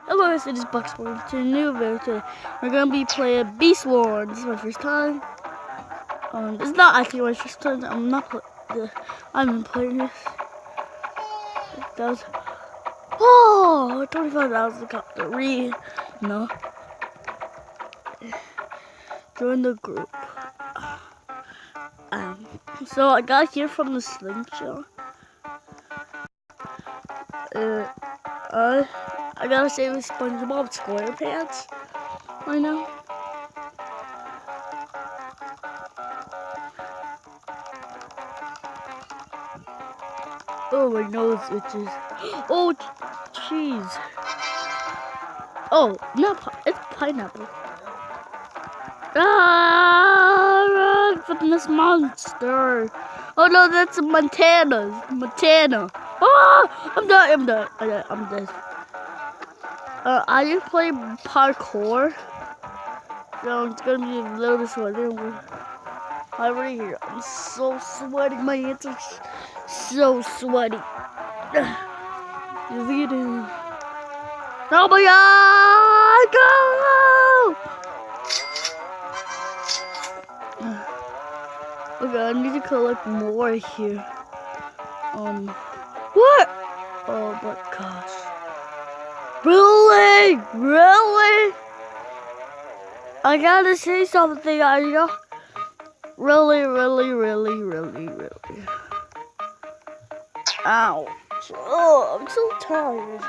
Hello guys, it is Bucks to a new video today. We're gonna be playing Beast War. This is my first time. It's not actually my first time. I've been playing this. That was 25,000 got the no. Join the group. So I got here from the slingshot. I gotta say with SpongeBob SquarePants right now. Oh, my nose itches. Oh, cheese. Oh, no, it's pineapple. Run from this monster. Oh no, that's Montana. I'm dead. I just play parkour. So it's gonna be a little bit sweaty. I'm right here. I'm so sweaty. My hands are so sweaty. You're leading. Oh my god! Go! Okay, I need to collect more here. What? Oh my gosh. Really? I gotta say something, Aya. Really. Ouch. Oh, I'm so tired.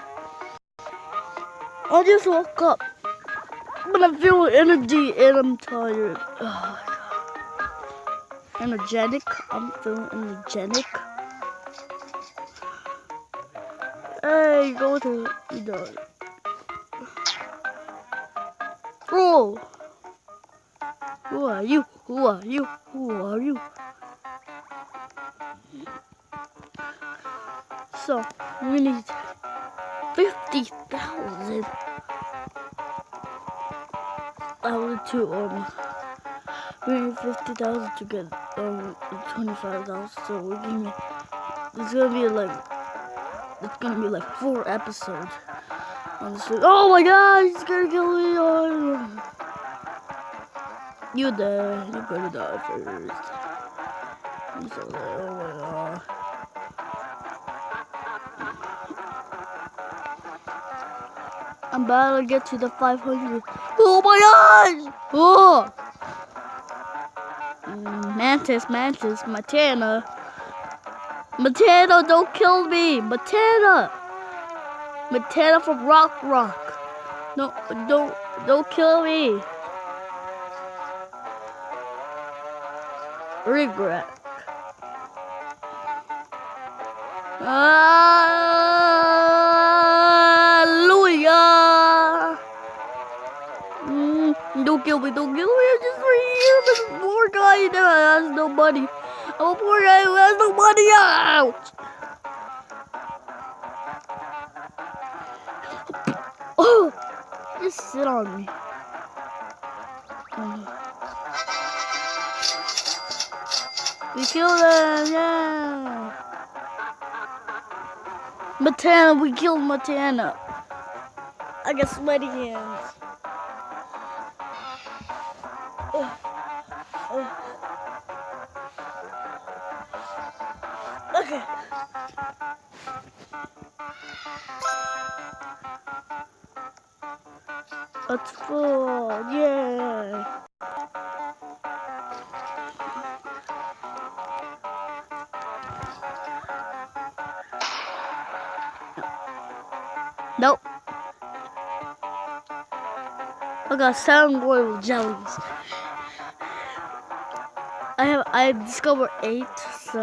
I just woke up. But I'm feeling energy and I'm tired. Oh, energetic. I'm feeling energetic. Hey, go to Oh! Who are you? So, we need 50,000. We need 50,000 to get 25,000. So we're gonna. It's gonna be like 4 episodes. Oh my god, he's gonna kill me. You there? You're gonna die first. I'm so there. Oh my god. I'm about to get to the 500. Oh my gosh! Oh! Mantis, Montana, don't kill me! Montana from Rock. No, don't kill me. Regret. Hallelujah! Don't kill me, I'm just right here, but a poor guy that has no money. I'm a poor guy who has no money. Ouch! Oh! Just sit on me. We killed him, yeah! Montana, we killed Montana. I got sweaty hands. Okay. It's full, yeah. Nope. I got 7 royal jellies. I discovered 8, so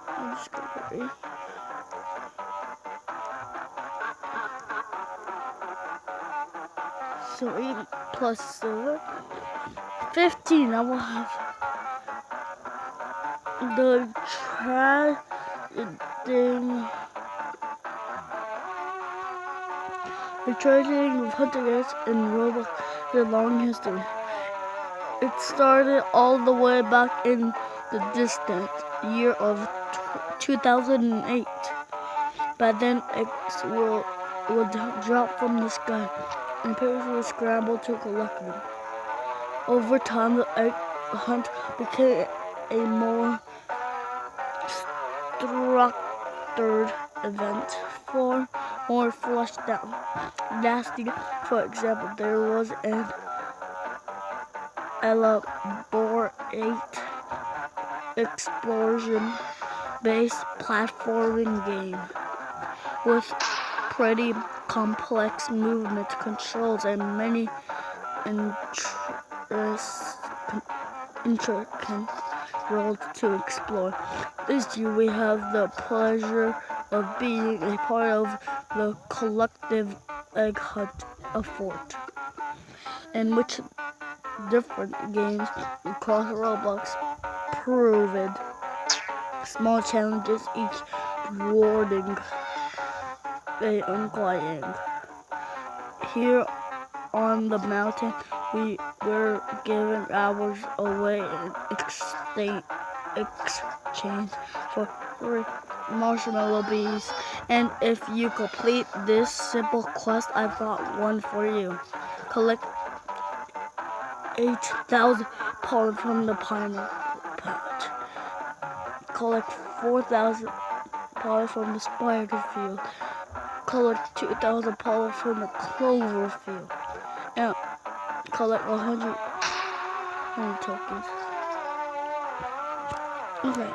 I discovered 8. So 8 plus 7, 15. I will have the trash thing. The trading of hunters in Roblox has a long history. It started all the way back in the distant year of 2008. but then eggs would drop from the sky, and pigs would scramble to collect them. Over time, the egg hunt became a more structured event, for more fleshed out nesting. For example, there was an elaborate explosion-based platforming game with pretty complex movement controls and many intricate worlds to explore. This year we have the pleasure of being a part of the collective egg hunt effort, in which different games across Roblox proved small challenges, each rewarding a unquiet. Here on the mountain, we were given hours away in exchange for 3 marshmallow bees. And if you complete this simple quest, I've got one for you. Collect 8,000 pollen from the pineapple patch. Collect 4,000 pollen from the spider field. Collect 2,000 pollen from the clover field. And collect 100 tokens. Okay.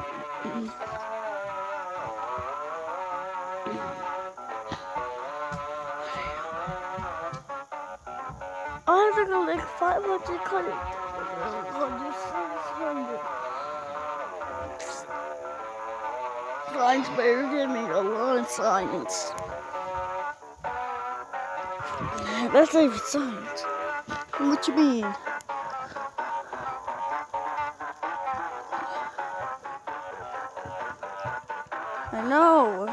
I have to go like 500 credit. 600. Science better than me. A lot of science. That's not even science. What you mean? I know.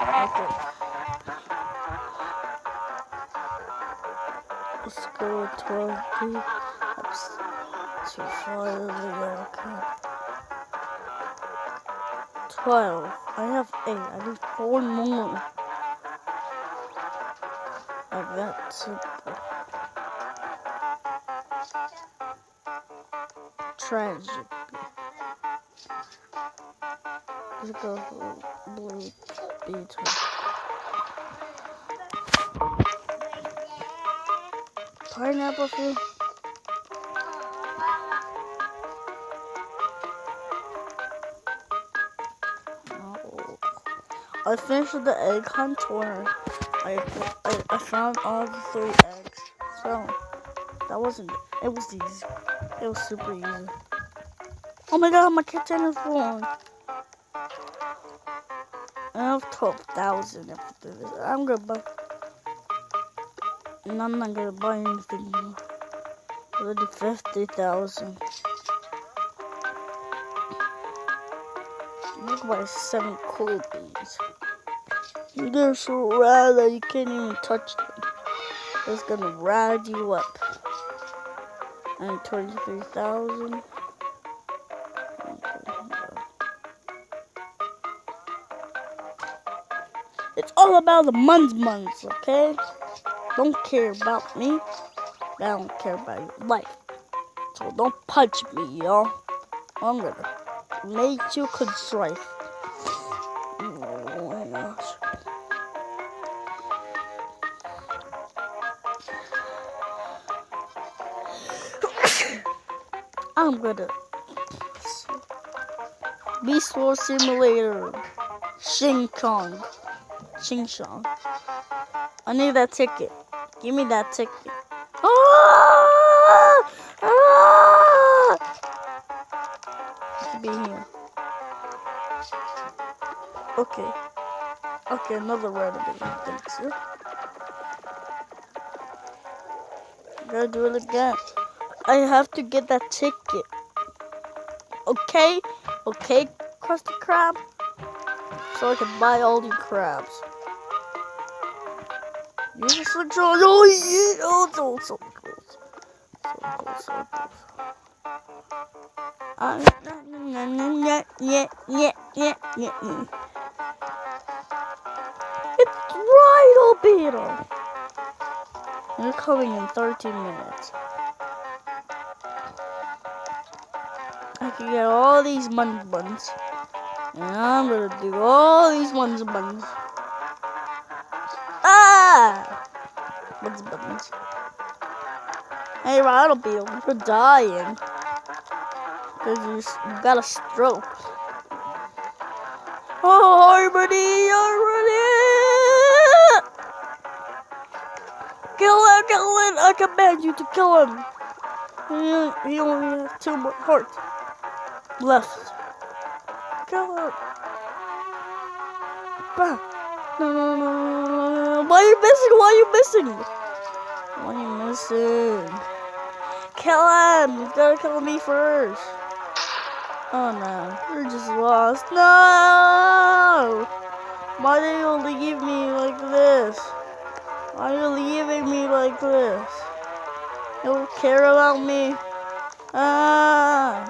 Okay. Let's go with 12. That's too far over there. Okay. 12. I have 8. I need 4 more. Like that simple. Tragic. Let's go for blue beetle. Pineapple fruit. I finished the egg hunt where I found all the 3 eggs. So that wasn't. It was easy. It was super easy. Oh my god, my kitten is born. I have 12,000 after this. I'm gonna buy. And I'm not gonna buy anything more. Already 50,000. I'm gonna buy 7 cool bees. They're so rad that you can't even touch them. It's gonna rad you up. And 23,000. It's all about the muns, okay? Don't care about me. I don't care about your life. So don't punch me, y'all. I'm gonna make you constrive. Oh my gosh. I'm gonna Beast War Simulator. Shing Chong. I need that ticket. Give me that ticket. Ah! Ah! Be here. Okay, another random thing. Thanks, sir. Gotta do it again. I have to get that ticket. Okay, Krusty Krab. So I can buy all these crabs. You just look so close. So close. It's Rhino Beetle! You're coming in 13 minutes. I can get all these buns. And I'm gonna do all these buns. Ah! Buns. Hey, Rhino Beetle, you're dying. Because you got a stroke. Oh, Harmony! Kill him! I command you to kill him! He only has 2 more hearts left. Kill him! Bah. No. Why are you missing? Kill him! You gotta kill me first. Oh no, you're just lost. No! Why do you leave me like this? Why are you leaving me like this? You don't care about me? Ah!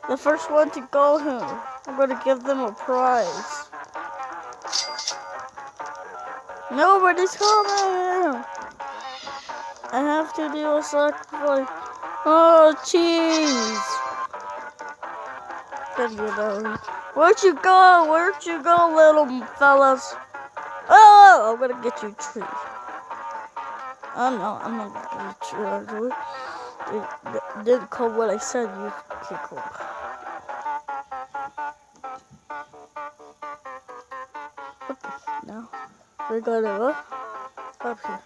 The first one to go home. I'm gonna give them a prize. Nobody's coming! I have to do a sacrifice. Oh, jeez! Where'd you go, little fellas? Oh, I'm gonna get you a tree. Oh no, I'm not gonna get you a tree. It didn't come what I said you could come. Okay, now we're gonna go up here.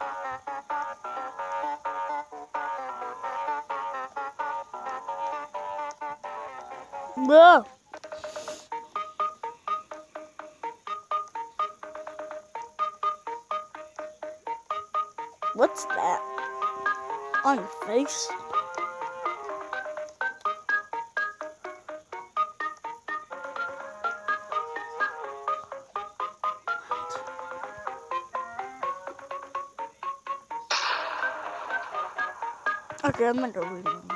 No! What's that? On your face? Okay, I'm not gonna read them.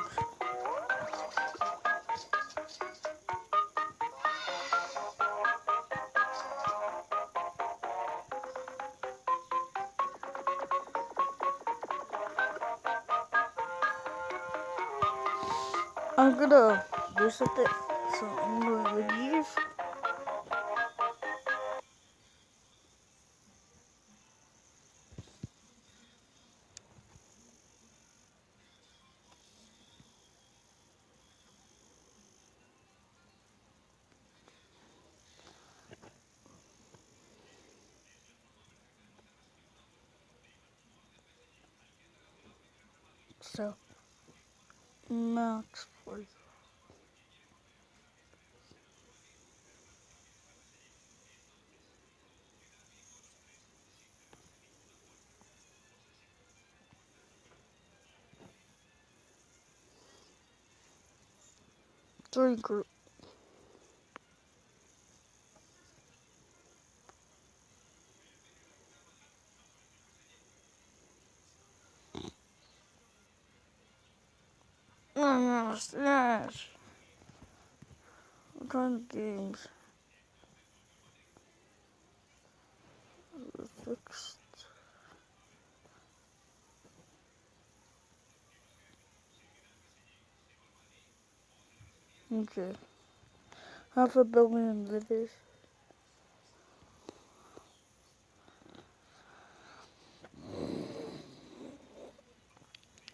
I'm gonna do something. So I'm gonna leave. So, Max, please. Three group. Yes. What kind of games? Fixed. Okay. 500 million livers.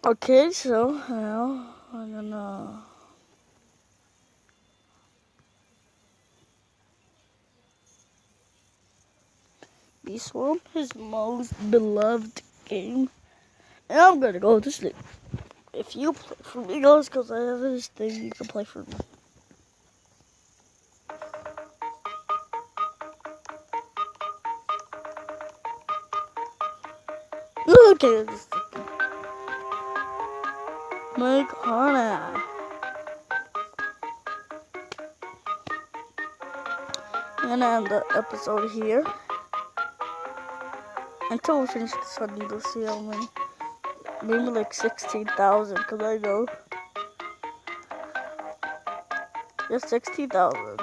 Okay, so now I'm gonna Beast World, his most beloved game. And I'm gonna go to sleep. If you play for me, guys, because I have this thing you can play for me. Okay, Make Hana. I'm gonna end the episode here. Until we finish this one, we'll see how many. Maybe like 16,000, because I know. Just 16,000.